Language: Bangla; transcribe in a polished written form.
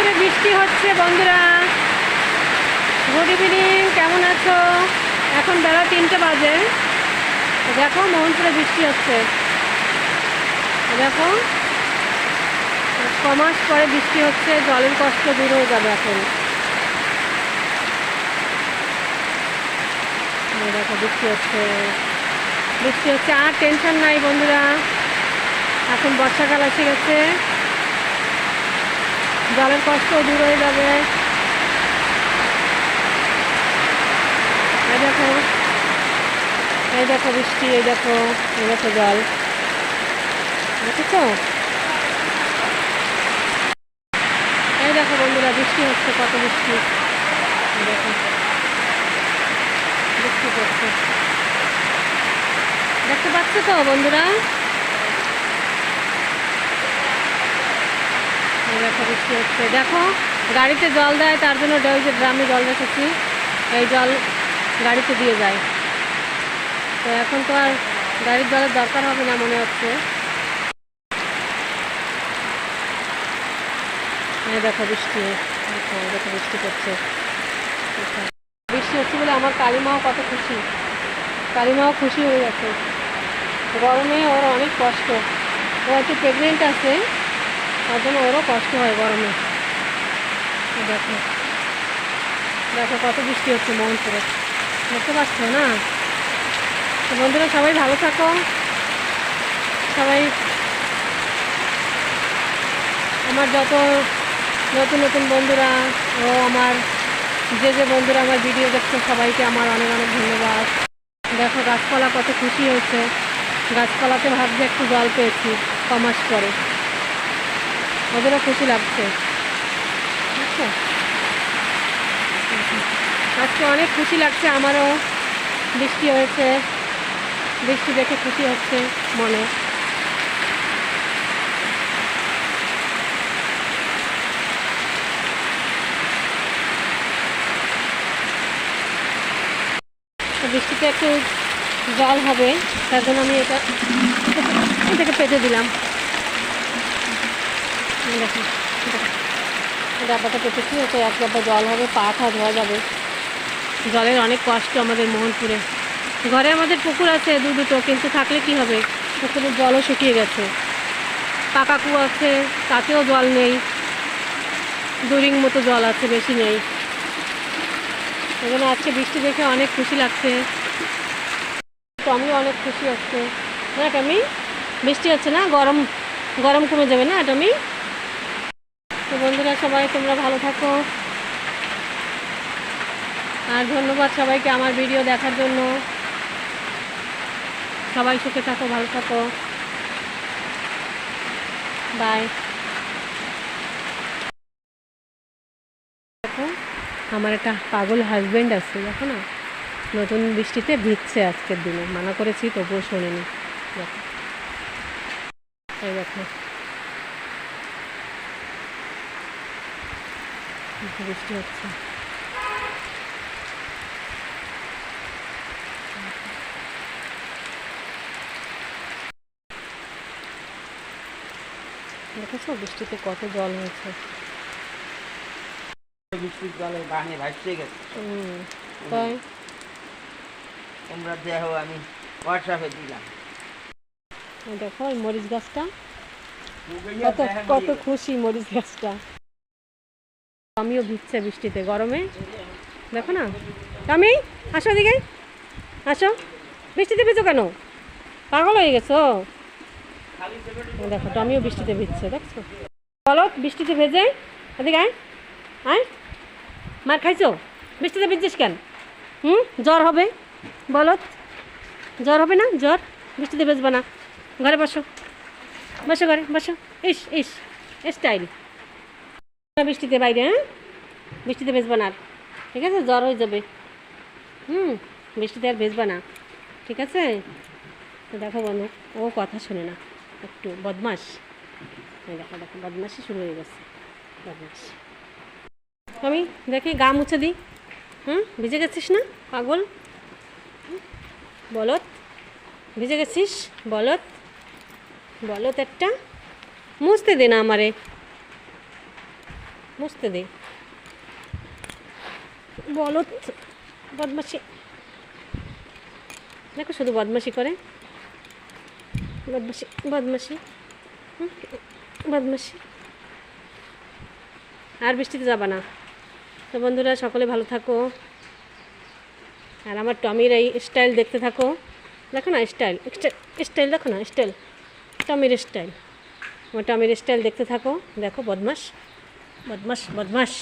মোহনপুরে বৃষ্টি হচ্ছে বন্ধুরা। গুড ইভিনিং, কেমন আছো? এখন বেলা 3টে বাজে। দেখো মোহনপুরে বৃষ্টি হচ্ছে। দেখো 6 মাস পরে বৃষ্টি হচ্ছে, জলের কষ্ট দূর হয়ে যাবে এখন। দেখো বৃষ্টি হচ্ছে, বৃষ্টি হচ্ছে, আর টেনশন নাই বন্ধুরা। এখন বর্ষাকাল এসে গেছে, জলের কষ্ট দূর হয়ে যাবে। এই দেখো, এই দেখো বৃষ্টি, এই দেখো, এই দেখো জল, দেখেছো? এই দেখো বন্ধুরা বৃষ্টি হচ্ছে, কত বৃষ্টি। দেখো বৃষ্টি পড়ছে, দেখতে পাচ্ছ তো বন্ধুরা? দেখো বৃষ্টি হচ্ছে। দেখো গাড়িতে জল দেয়, তার জন্য ওই যে ড্রামে জল রেখেছি, এই জল গাড়িতে দিয়ে যায়। তো এখন তো আর গাড়ির জলের দরকার হবে না মনে হচ্ছে। এই দেখো বৃষ্টি, দেখো দেখো বৃষ্টি পড়ছে। বৃষ্টি হচ্ছে বলে আমার কালিমাও কত খুশি, কালিমাও খুশি হয়ে গেছে। গরমে ওর অনেক কষ্ট, ও একটু প্রেগনেন্ট আছে, তার জন্য ওরও কষ্ট হয় গরমে। দেখো দেখো কত বৃষ্টি হচ্ছে মোহনপুরে, দেখতে পাচ্ছ না? তো বন্ধুরা সবাই ভালো থাকো, সবাই আমার যত নতুন নতুন বন্ধুরা ও আমার যে বন্ধুরা আমার ভিডিও দেখছে সবাইকে আমার অনেক অনেক ধন্যবাদ। দেখো গাছপালা কত খুশি হয়েছে, গাছপালাতে ভাবছি একটু জল পেয়েছি 6 মাস পরে, ওদেরও খুশি লাগছে। বুঝছো? আজকে অনেক খুশি লাগছে আমারও, বৃষ্টি হয়েছে, বৃষ্টি দেখে খুশি হচ্ছে মনে। বৃষ্টিতে একটু জল হবে, তার জন্য আমি এটাকে পেতে দিলাম। দেখুন ডাব্বাটা পেতেছি, ওটা 1 ডাব্বা জল হবে, পা ধোয়া যাবে। জলের অনেক কষ্ট আমাদের মোহনপুরে। ঘরে আমাদের পুকুর আছে দুটো, কিন্তু থাকলে কি হবে, পুকুরের জলও শুকিয়ে গেছে। পাকা কুয়ো আছে, তাতেও জল নেই, 2 রিং মতো জল আছে, বেশি নেই। এজন্য আজকে বৃষ্টি দেখে অনেক খুশি লাগছে, টমিও অনেক খুশি হচ্ছে। না টমি, বৃষ্টি হচ্ছে না, গরম গরম কমে যাবে না টমি? তো বন্ধুরা সবাই তোমরা ভালো থাকো, আর ধন্যবাদ সবাইকে আমার ভিডিও দেখার জন্য। সবাই সুখে থাকো, ভালো থাকো, বাই। দেখো আমার একটা পাগল হাজব্যান্ড আছে, দেখো না, নতুন বৃষ্টিতে ভিজছে আজকের দিনে, মানা করেছি তবুও শোনেনি। দেখো এই দেখো বৃষ্টি হচ্ছে। দেখেছো বৃষ্টিতে কত জল হয়েছে। বৃষ্টির জলে বানে ভাসিয়ে গেছে। তাই তোমরা দেখো, আমি হোয়াটসঅ্যাপে দিলাম। দেখো ওই মরিচ গাছটা কত কত খুশি, মরিচ গাছটা। আমিও ভিজছে বৃষ্টিতে গরমে, দেখো না। আমি আসো এদিকে, আসো। বৃষ্টিতে ভিজো কেন, পাগল হয়ে গেছো? দেখো টমিও বৃষ্টিতে ভিজছে, দেখছো? বলো বৃষ্টিতে ভেজে, এদিকে আয়, আয়। মার খাইছো? বৃষ্টিতে ভিজছিস কেন? জ্বর হবে, বলো, জ্বর হবে না? জ্বর বৃষ্টিতে ভেজবা না, ঘরে বসো, বসো ঘরে বসো। ইস ইস স্টাইল, বৃষ্টিতে বাইরে, হ্যাঁ বৃষ্টিতে ভেজবা না আর, ঠিক আছে? জ্বর হয়ে যাবে। বৃষ্টিতে আর ভেজবা না, ঠিক আছে? তো দেখো বন্ধু, ও কথা শোনে না, একটু বদমাস। দেখো দেখো বদমাসই শুরু হয়ে গেছে, বদমাস। আমি দেখি গা মুছে দিই। ভিজে গেছিস না পাগল, বলত ভিজে গেছিস, বলত বলত একটা মুছতে দে না আমারে। মুছতে দে। বলত বদমাশি, দেখো শুধু বদমাশি করে, বদমাশি বদমাশি বদমাশি। আর বৃষ্টিতে যাবা না। তো বন্ধুরা সকলে ভালো থাকো, আর আমার টমির এই স্টাইল দেখতে থাকো। দেখো না স্টাইল, স্টাইল দেখো না, স্টাইল টমির স্টাইল। আমার টমির স্টাইল দেখতে থাকো। দেখো বদমাস বদমাস বদমাস।